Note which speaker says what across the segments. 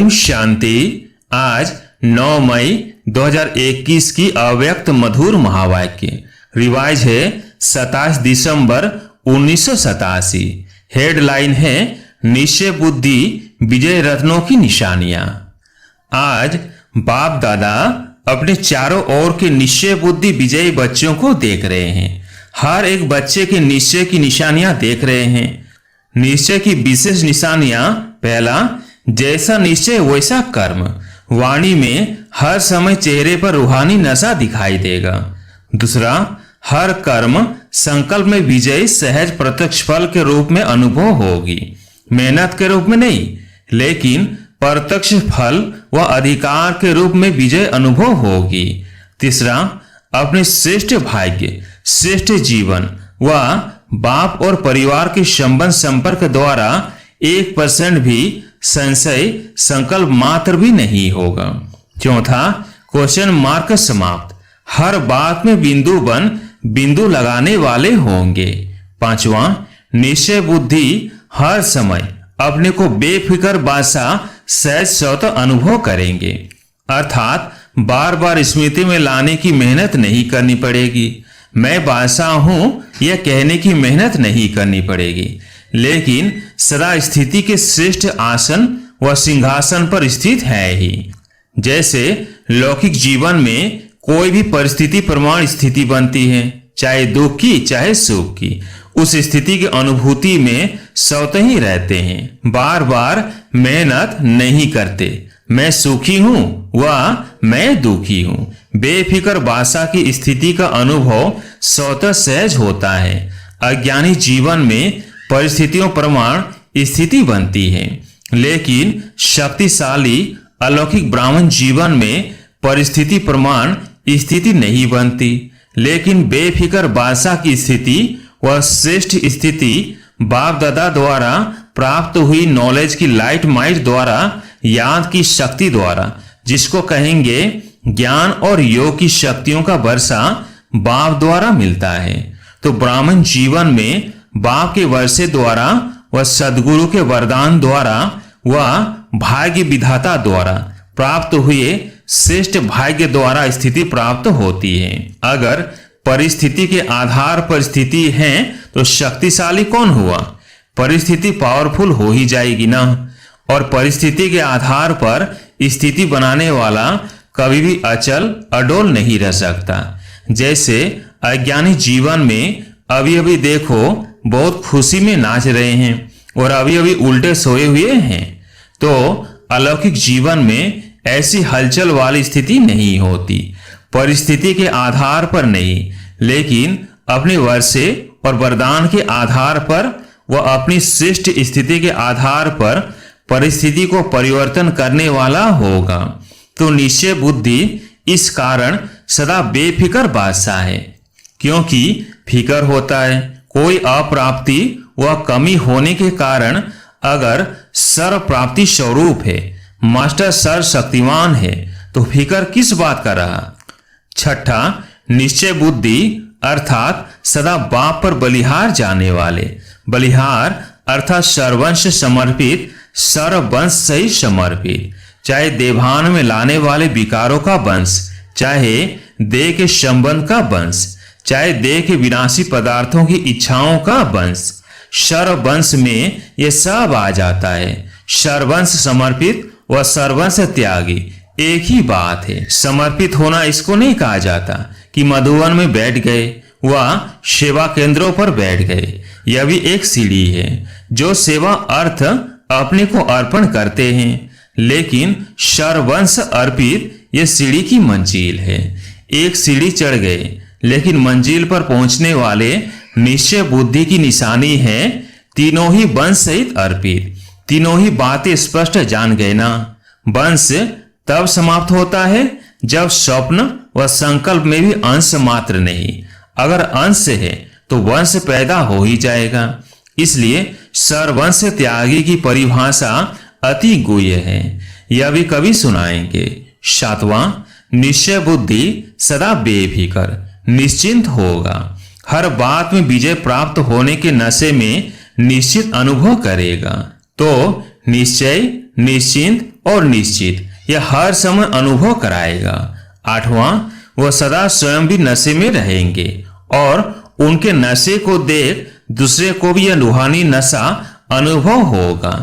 Speaker 1: ओम शांति। आज 9 मई 2021 की अव्यक्त मधुर महावाक्य रिवाइज है 27 दिसंबर 1987। हेडलाइन है निश्चय बुद्धि विजय रत्नों की निशानियां। आज बाप दादा अपने चारों ओर के निश्चय बुद्धि विजयी बच्चों को देख रहे हैं। हर एक बच्चे के निश्चय की निशानियां देख रहे हैं। निश्चय की विशेष निशानियां: पहला, जैसा निश्चय वैसा कर्म। वाणी में हर समय चेहरे पर रूहानी नशा दिखाई देगा। दूसरा, हर कर्म संकल्प में विजय सहज प्रत्यक्ष फल के रूप में अनुभव होगी। मेहनत के रूप में नहीं, लेकिन प्रत्यक्ष फल व अधिकार के रूप में विजय अनुभव होगी। तीसरा, अपने श्रेष्ठ भाग्य, श्रेष्ठ जीवन व बाप और परिवार के संबंध संपर्क द्वारा 1% भी संशय संकल्प मात्र भी नहीं होगा। चौथा, क्वेश्चन मार्क समाप्त। हर बात में बिंदु बन बिंदु लगाने वाले होंगे। पांचवा, निश्चय बुद्धि हर समय अपने को बेफिक्र बादशाह सहज स्वतः अनुभव करेंगे, अर्थात बार बार स्मृति में लाने की मेहनत नहीं करनी पड़ेगी। मैं बादशाह हूं यह कहने की मेहनत नहीं करनी पड़ेगी, लेकिन सदा स्थिति के श्रेष्ठ आसन व सिंहासन पर स्थित है ही। जैसे लौकिक जीवन में कोई भी परिस्थिति प्रमाण स्थिति बनती है, चाहे दुख की चाहे सुख की। उस स्थिति की अनुभूति में स्वतः ही रहते हैं, बार बार मेहनत नहीं करते। मैं सुखी हूं व मैं दुखी हूं। बेफिक्र बादशाह की स्थिति का अनुभव स्वतः सहज होता है। अज्ञानी जीवन में परिस्थितियों प्रमाण स्थिति बनती है, लेकिन शक्तिशाली अलौकिक ब्राह्मण जीवन में परिस्थिति प्रमाण स्थिति नहीं बनती, लेकिन बेफिक्र बादशाह की स्थिति व श्रेष्ठ स्थिति बाप दादा द्वारा प्राप्त हुई नॉलेज की लाइट माइट द्वारा, याद की शक्ति द्वारा, जिसको कहेंगे ज्ञान और योग की शक्तियों का वर्षा बाप द्वारा मिलता है। तो ब्राह्मण जीवन में बाप के वर्षे द्वारा व सदगुरु के वरदान द्वारा व भाग्य विधाता द्वारा प्राप्त हुए श्रेष्ठ भाग्य द्वारा स्थिति प्राप्त होती है। अगर परिस्थिति के आधार पर स्थिति है तो शक्तिशाली कौन हुआ? परिस्थिति पावरफुल हो ही जाएगी ना। और परिस्थिति के आधार पर स्थिति बनाने वाला कभी भी अचल अडोल नहीं रह सकता। जैसे अज्ञानी जीवन में अभी अभी देखो बहुत खुशी में नाच रहे हैं और अभी अभी उल्टे सोए हुए हैं, तो अलौकिक जीवन में ऐसी हलचल वाली स्थिति नहीं होती। परिस्थिति के आधार पर नहीं, लेकिन अपने वर्षे और वरदान के आधार पर व अपनी श्रेष्ठ स्थिति के आधार पर परिस्थिति को परिवर्तन करने वाला होगा। तो निश्चय बुद्धि इस कारण सदा बेफिक्र बादशाह है, क्योंकि फिक्र होता है कोई अप्राप्ति व कमी होने के कारण। अगर सर्व प्राप्ति स्वरूप है, मास्टर सर्व शक्तिमान है, तो फिक्र किस बात का रहा। छठा, निश्चय बुद्धि अर्थात सदा बाप पर बलिहार जाने वाले। बलिहार अर्थात सर्वंश समर्पित, सर्ववंश सही समर्पित। चाहे देवान में लाने वाले विकारों का वंश, चाहे देह के संबंध का वंश, चाहे देह के विनाशी पदार्थों की इच्छाओं का वंश, सर्ववंश में यह सब आ जाता है। सर्वंश समर्पित व सर्वंश त्यागी एक ही बात है। समर्पित होना इसको नहीं कहा जाता कि मधुवन में बैठ गए व सेवा केंद्रों पर बैठ गए। यह भी एक सीढ़ी है। जो सेवा अर्थ अपने को अर्पण करते हैं, लेकिन सर्वंश अर्पित यह सीढ़ी की मंजिल है। एक सीढ़ी चढ़ गए, लेकिन मंजिल पर पहुंचने वाले निश्चय बुद्धि की निशानी है तीनों ही वंश सहित अर्पित। तीनों ही बातें स्पष्ट जान गए ना। वंश तब समाप्त होता है जब स्वप्न व संकल्प में भी अंश मात्र नहीं। अगर अंश है तो वंश पैदा हो ही जाएगा। इसलिए सर्वंश त्यागी की परिभाषा अति गुह्य है। यह भी कभी सुनाएंगे। सातवां, निश्चय बुद्धि सदा बेफिक्र निश्चिंत होगा। हर बात में विजय प्राप्त होने के नशे में निश्चित अनुभव करेगा। तो निश्चय, निश्चिंत और निश्चित यह हर समय अनुभव कराएगा। 8वां, वह सदा स्वयं भी नशे में रहेंगे और उनके नशे को देख दूसरे को भी यह रूहानी नशा अनुभव होगा।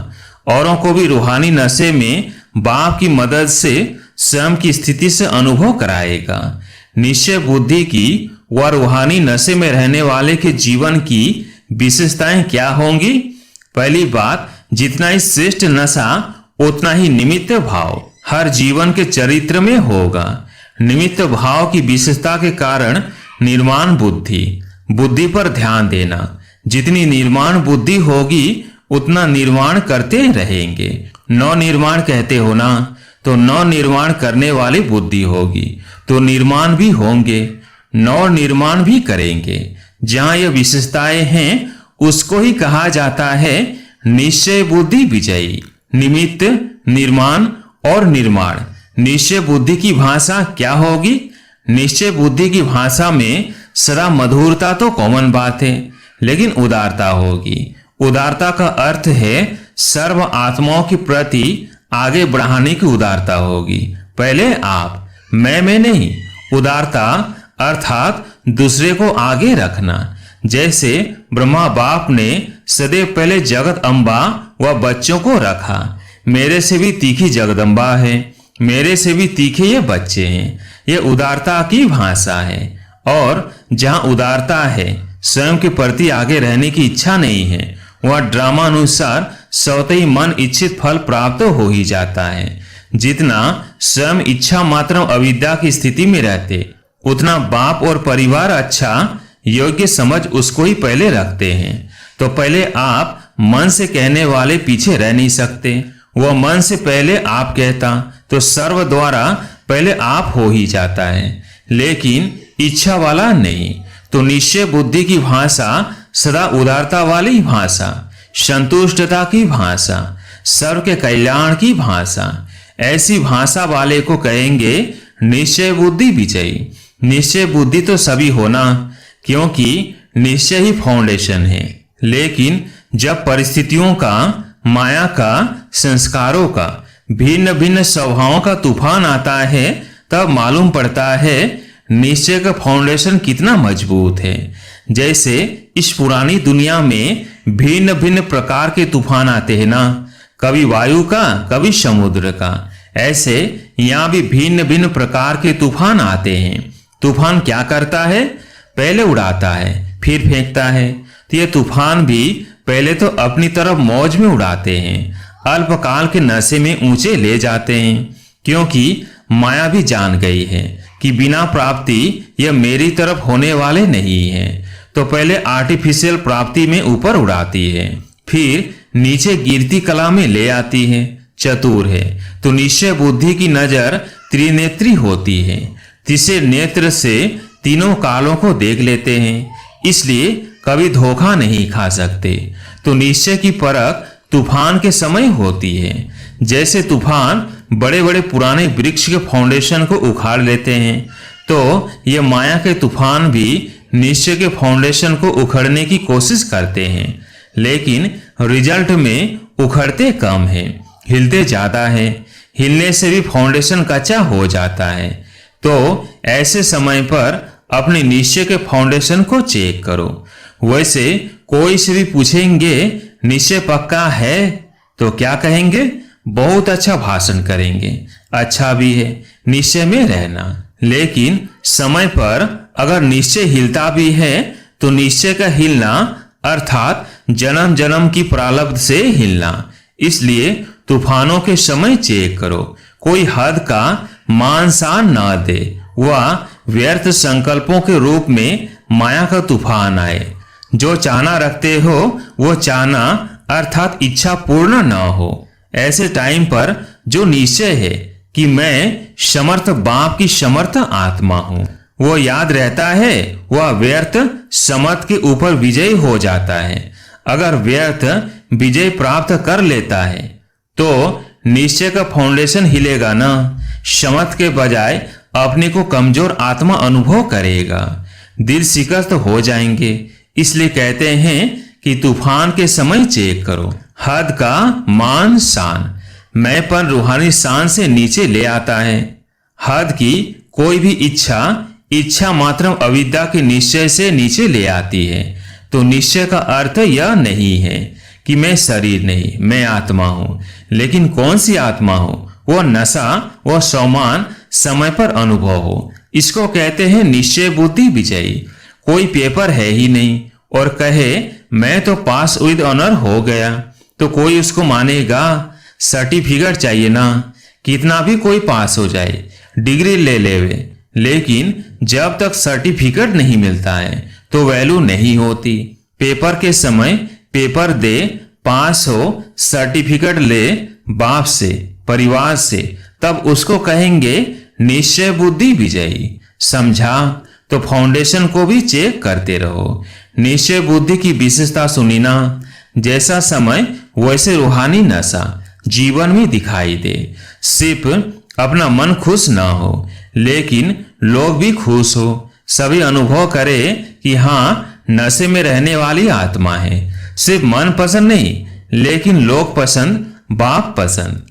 Speaker 1: औरों को भी रूहानी नशे में बाप की मदद से स्वयं की स्थिति से अनुभव कराएगा। निश्चय बुद्धि की व रूहानी नशे में रहने वाले के जीवन की विशेषताएं क्या होंगी? पहली बात, जितना ही श्रेष्ठ नशा उतना ही निमित्त भाव हर जीवन के चरित्र में होगा। निमित्त भाव की विशेषता के कारण निर्माण बुद्धि पर ध्यान देना। जितनी निर्माण बुद्धि होगी उतना निर्माण करते रहेंगे। नव निर्माण कहते हो ना, तो नव निर्माण करने वाली बुद्धि होगी तो निर्माण भी होंगे, नव निर्माण भी करेंगे। जहां यह विशेषताएं हैं उसको ही कहा जाता है निश्चय बुद्धि विजयी। निमित्त, निर्माण और निर्माण। निश्चय बुद्धि की भाषा क्या होगी? निश्चय बुद्धि की भाषा में सदा मधुरता तो कॉमन बात है, लेकिन उदारता होगी। उदारता का अर्थ है सर्व आत्माओं के प्रति आगे बढ़ाने की उदारता होगी। पहले आप, मैं नहीं। उदारता अर्थात दूसरे को आगे रखना। जैसे ब्रह्मा बाप ने सदैव पहले जगत अम्बा व बच्चों को रखा। मेरे से भी तीखी जगदम्बा है, मेरे से भी तीखे ये बच्चे हैं। यह उदारता की भाषा है। और जहां उदारता है, स्वयं के प्रति आगे रहने की इच्छा नहीं है, वह ड्रामा अनुसार स्वतः ही मन इच्छित फल प्राप्त हो ही जाता है। जितना स्वयं इच्छा मात्र अविद्या की स्थिति में रहते, उतना बाप और परिवार अच्छा योग्य समझ उसको ही पहले रखते हैं। तो पहले आप मन से कहने वाले पीछे रह नहीं सकते। वह मन से पहले आप कहता तो सर्व द्वारा पहले आप हो ही जाता है, लेकिन इच्छा वाला नहीं। तो निश्चय बुद्धि की भाषा सदा उदारता वाली भाषा, संतुष्टता की भाषा, सर्व के कल्याण की भाषा। ऐसी भाषा वाले को कहेंगे निश्चय बुद्धि विजयी। निश्चय बुद्धि तो सभी होना, क्योंकि निश्चय ही फाउंडेशन है। लेकिन जब परिस्थितियों का, माया का, संस्कारों का, भिन्न भिन्न स्वभावों का तूफान आता है, तब मालूम पड़ता है निश्चय का फाउंडेशन कितना मजबूत है। जैसे इस पुरानी दुनिया में भिन्न भिन्न प्रकार के तूफान आते हैं ना, कभी वायु का, कभी समुद्र का। ऐसे यहाँ भी भिन्न भिन्न प्रकार के तूफान आते हैं। तूफान क्या करता है? पहले उड़ाता है, फिर फेंकता है। तो ये तूफान भी पहले तो अपनी तरफ मौज में उड़ाते हैं, अल्पकाल के नशे में ऊंचे ले जाते हैं, क्योंकि माया भी जान गई है कि बिना प्राप्ति यह मेरी तरफ होने वाले नहीं है। तो पहले आर्टिफिशियल प्राप्ति में ऊपर उड़ाती है, फिर नीचे गिरती कला में ले आती है। चतुर है। तो निश्चय बुद्धि की नजर त्रिनेत्री होती है। तीसरे नेत्र से तीनों कालों को देख लेते हैं, इसलिए कभी धोखा नहीं खा सकते। तो निश्चय की परख तूफान के समय होती है। जैसे तूफान बड़े बड़े पुराने वृक्ष के फाउंडेशन को उखाड़ लेते हैं, तो ये माया के तूफान भी निश्चय के फाउंडेशन को उखड़ने की कोशिश करते हैं, लेकिन रिजल्ट में उखड़ते कम है, हिलते ज्यादा है। हिलने से भी फाउंडेशन कच्चा हो जाता है। तो ऐसे समय पर अपने निश्चय के फाउंडेशन को चेक करो। वैसे कोई से भी पूछेंगे निश्चय पक्का है, तो क्या कहेंगे? बहुत अच्छा भाषण करेंगे। अच्छा भी है निश्चय में रहना, लेकिन समय पर अगर निश्चय हिलता भी है तो निश्चय का हिलना अर्थात जन्म जन्म की प्रारब्ध से हिलना। इसलिए तूफानों के समय चेक करो, कोई हद का मान सान न दे, वह व्यर्थ संकल्पों के रूप में माया का तूफान आए। जो चाहना रखते हो वो चाहना अर्थात इच्छा पूर्ण न हो। ऐसे टाइम पर जो निश्चय है कि मैं समर्थ बाप की समर्थ आत्मा हूं, वो याद रहता है, वह व्यर्थ समर्थ के ऊपर विजय हो जाता है। अगर व्यर्थ विजय प्राप्त कर लेता है तो निश्चय का फाउंडेशन हिलेगा ना, समर्थ के बजाय अपने को कमजोर आत्मा अनुभव करेगा, दिल शिकस्त हो जाएंगे। इसलिए कहते हैं कि तूफान के समय चेक करो, हद का मान शान। मैंपन रूहानी शान से नीचे ले आता है। हद की कोई भी इच्छा मात्र अविद्या के निश्चय से नीचे ले आती है। तो निश्चय का अर्थ यह नहीं है कि मैं शरीर नहीं, मैं आत्मा हूं। लेकिन कौन सी आत्मा हो? वह नशा, वह सौमान समय पर अनुभव हो। इसको कहते हैं निश्चय बुद्धि विजयी। कोई पेपर है ही नहीं और कहे मैं तो पास विद ऑनर हो गया, तो कोई उसको मानेगा? सर्टिफिकेट चाहिए ना, कितना भी कोई पास हो जाए, डिग्री ले लेवे, लेकिन जब तक सर्टिफिकेट नहीं मिलता है तो वैल्यू नहीं होती। पेपर के समय पेपर दे, पास हो, सर्टिफिकेट ले बाप से, परिवार से, तब उसको कहेंगे निश्चय बुद्धि विजयी। समझा? तो फाउंडेशन को भी चेक करते रहो। निश्चय बुद्धि की विशेषता सुनी ना, जैसा समय वैसे रूहानी नशा जीवन में दिखाई दे। सिर्फ अपना मन खुश ना हो, लेकिन लोग भी खुश हो, सभी अनुभव करे कि हाँ नशे में रहने वाली आत्मा है। सिर्फ मन पसंद नहीं, लेकिन लोग पसंद, बाप पसंद।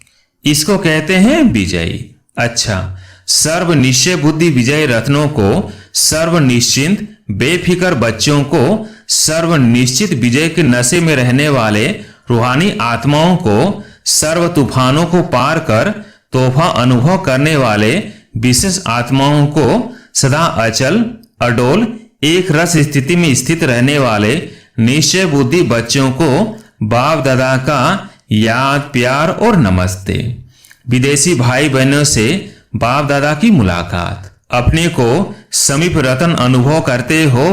Speaker 1: इसको कहते हैं विजयी। अच्छा, सर्व निश्चय बुद्धि विजय रत्नों को, सर्व निश्चिंत बेफिक्र बच्चों को, सर्व निश्चित विजय के नशे में रहने वाले रूहानी आत्माओं को, सर्व तूफानों को पार कर तोहफा अनुभव करने वाले विशेष आत्माओं को, सदा अचल अडोल एक रस स्थिति में स्थित रहने वाले निश्चय बुद्धि बच्चों को बाप दादा का याद, प्यार और नमस्ते। विदेशी भाई बहनों से बाप दादा की मुलाकात। अपने को समीप रतन अनुभव करते हो।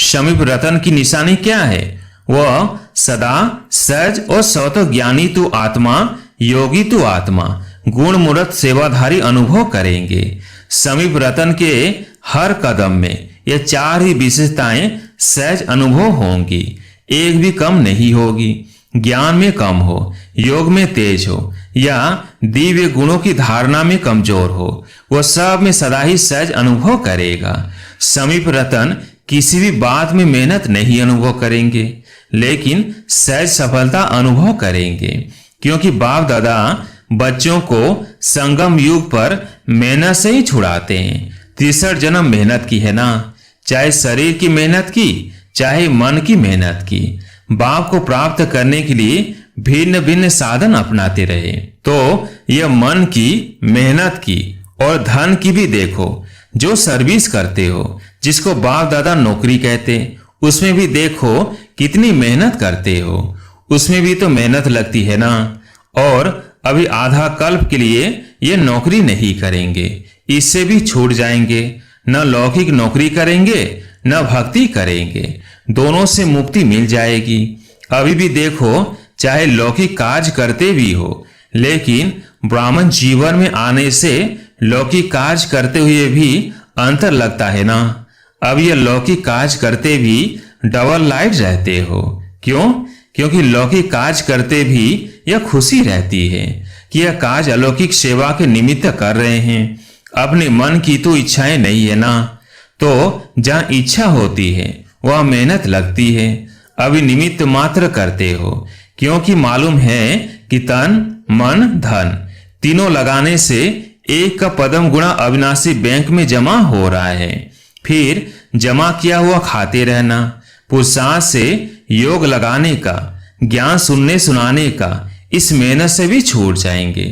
Speaker 1: समीप रतन की निशानी क्या है? वह सदा सहज और स्वतः ज्ञानी तू आत्मा, योगी तू आत्मा, गुण मूर्त सेवाधारी अनुभव करेंगे। समीप रतन के हर कदम में ये चार ही विशेषताएं सहज अनुभव होंगी, एक भी कम नहीं होगी। ज्ञान में कम हो, योग में तेज हो, या दिव्य गुणों की धारणा में कमजोर हो, वह सब में सदा ही सहज अनुभव करेगा। समीप रतन किसी भी बात में मेहनत नहीं अनुभव करेंगे, लेकिन सहज सफलता अनुभव करेंगे, क्योंकि बाप दादा बच्चों को संगम युग पर मेहनत से ही छुड़ाते हैं। 63 जन्म मेहनत की है ना, चाहे शरीर की मेहनत की, चाहे मन की मेहनत की। बाप को प्राप्त करने के लिए भिन्न भिन्न साधन अपनाते रहे। तो यह मन की मेहनत की और धन की भी देखो। जो सर्विस करते हो, जिसको बाप दादा नौकरी कहते, उसमें भी देखो कितनी मेहनत करते हो। उसमें भी तो मेहनत लगती है ना। और अभी आधा कल्प के लिए ये नौकरी नहीं करेंगे, इससे भी छूट जाएंगे। न लौकिक नौकरी करेंगे, न भक्ति करेंगे, दोनों से मुक्ति मिल जाएगी। अभी भी देखो, चाहे लौकिक कार्य करते भी हो, लेकिन ब्राह्मण जीवन में आने से लौकिक कार्य करते हुए भी अंतर लगता है ना। अब ये लौकिक कार्य करते भी डबल लाइट रहते हो। क्यों? क्योंकि लौकिक कार्य करते भी यह खुशी रहती है कि यह कार्य अलौकिक सेवा के निमित्त कर रहे हैं। अपने मन की तो इच्छाएं नहीं है ना। तो जहां इच्छा होती है वह मेहनत लगती है। अभी निमित्त मात्र करते हो, क्योंकि मालूम है कि तन मन धन तीनों लगाने से एक का पदम गुणा अविनाशी बैंक में जमा हो रहा है। फिर जमा किया हुआ खाते रहना, पुरुषार्थ से योग लगाने का, ज्ञान सुनने सुनाने का, इस मेहनत से भी छूट जाएंगे।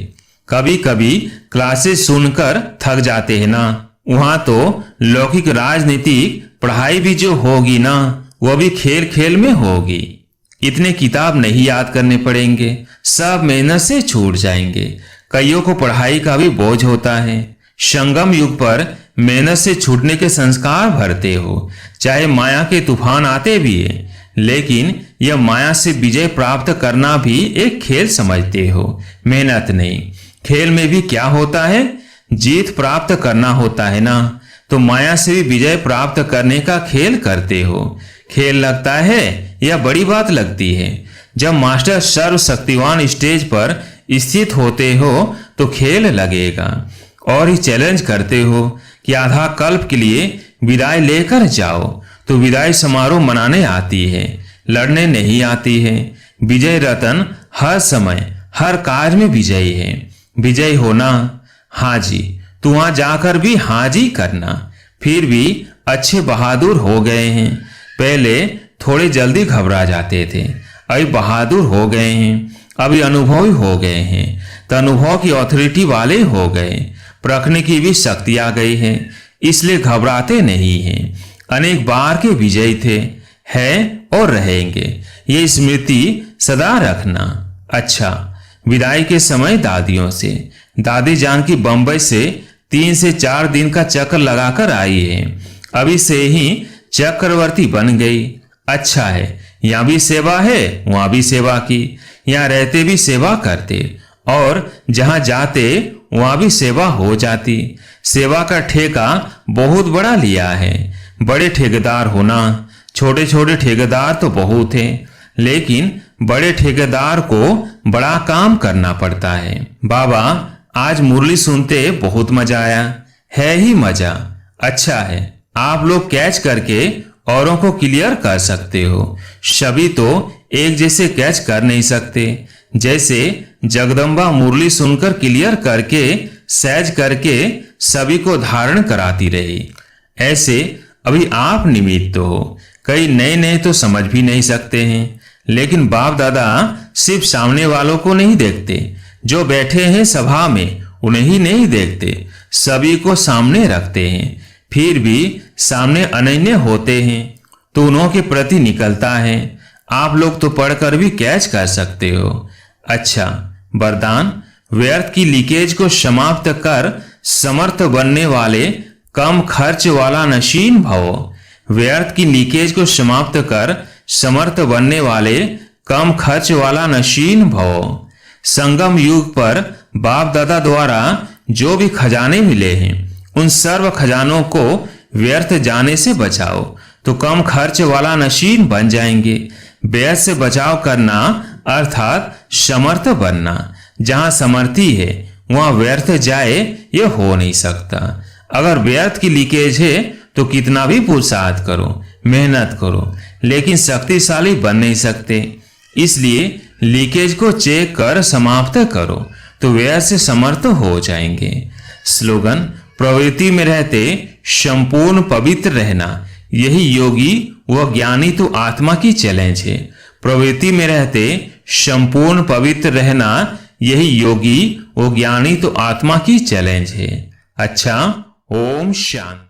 Speaker 1: कभी कभी क्लासेस सुनकर थक जाते हैं ना, वहां तो लौकिक राजनीतिक पढ़ाई भी जो होगी ना, वह भी खेल खेल में होगी। इतने किताब नहीं याद करने पड़ेंगे, सब मेहनत से छूट जाएंगे। कईयों को पढ़ाई का भी बोझ होता है। संगम युग पर मेहनत से छूटने के संस्कार भरते हो। चाहे माया के तूफान आते भी है, लेकिन यह माया से विजय प्राप्त करना भी एक खेल समझते हो, मेहनत नहीं। खेल में भी क्या होता है? जीत प्राप्त करना होता है ना। तो माया से भी विजय प्राप्त करने का खेल करते हो। खेल लगता है यह बड़ी बात लगती है। जब मास्टर सर्वशक्तिवान स्टेज पर स्थित होते हो तो खेल लगेगा। और ही चैलेंज करते हो कि आधा कल्प के लिए विदाई लेकर जाओ, तो विदाई समारोह मनाने आती है, लड़ने नहीं आती है। विजय रतन हर समय हर कार्य में विजयी है। विजयी होना, हाँ जी, तो वहां जाकर भी हाँ जी करना। फिर भी अच्छे बहादुर हो गए हैं। पहले थोड़े जल्दी घबरा जाते थे, अभी बहादुर हो गए हैं, अभी अनुभवी हो गए हैं, तो अनुभव की अथॉरिटी वाले हो गए, परखने की भी शक्ति आ गई है, इसलिए घबराते नहीं हैं। अनेक बार के विजयी थे, है और रहेंगे, ये स्मृति सदा रखना। अच्छा, विदाई के समय दादियों से, दादी जान की बंबई से 3 से 4 दिन का चक्कर लगाकर आई है, अभी से ही चक्रवर्ती बन गई। अच्छा है, यहाँ भी सेवा है, वहां भी सेवा की, यहाँ रहते भी सेवा करते और जहां जाते वहां भी सेवा हो जाती। सेवा का ठेका बहुत बड़ा लिया है। बड़े ठेकेदार होना, छोटे छोटे ठेकेदार तो बहुत हैं, लेकिन बड़े ठेकेदार को बड़ा काम करना पड़ता है। बाबा, आज मुरली सुनते बहुत मजा आया, है ही मजा। अच्छा है, आप लोग कैच करके औरों को क्लियर कर सकते हो, सभी तो एक जैसे कैच कर नहीं सकते। जैसे जगदम्बा मुरली सुनकर क्लियर करके सहज करके सभी को धारण कराती रही, ऐसे अभी आप निमित्त हो। कई नए नए तो समझ भी नहीं सकते हैं, लेकिन बाप दादा सिर्फ सामने वालों को नहीं देखते, जो बैठे हैं सभा में उन्हें ही नहीं देखते, सभी को सामने रखते हैं। फिर भी सामने अनन्य होते हैं तो उन्हों के प्रति निकलता है। आप लोग तो पढ़कर भी कैच कर सकते हो। अच्छा, वरदान, व्यर्थ की लीकेज को समाप्त कर समर्थ बनने वाले कम खर्च वाला नशीन भव। व्यर्थ की लीकेज को समाप्त कर समर्थ बनने वाले कम खर्च वाला नशीन भव। संगम युग पर बाप दादा द्वारा जो भी खजाने मिले हैं, उन सर्व खजानों को व्यर्थ जाने से बचाओ तो कम खर्च वाला नशीन बन जाएंगे। व्यर्थ से बचाव करना अर्थात समर्थ बनना। जहां समर्थी है वहां व्यर्थ जाए ये हो नहीं सकता। अगर व्यर्थ की लीकेज है तो कितना भी पुरुषार्थ करो, मेहनत करो, लेकिन शक्तिशाली बन नहीं सकते। इसलिए लीकेज को चेक कर समाप्त करो तो व्यर्थ से समर्थ हो जाएंगे। स्लोगन, प्रवृत्ति में रहते संपूर्ण पवित्र रहना, यही योगी व ज्ञानी तो आत्मा की चैलेंज है। प्रवृत्ति में रहते संपूर्ण पवित्र रहना, यही योगी व ज्ञानी तो आत्मा की चैलेंज है। अच्छा, ओम शांति।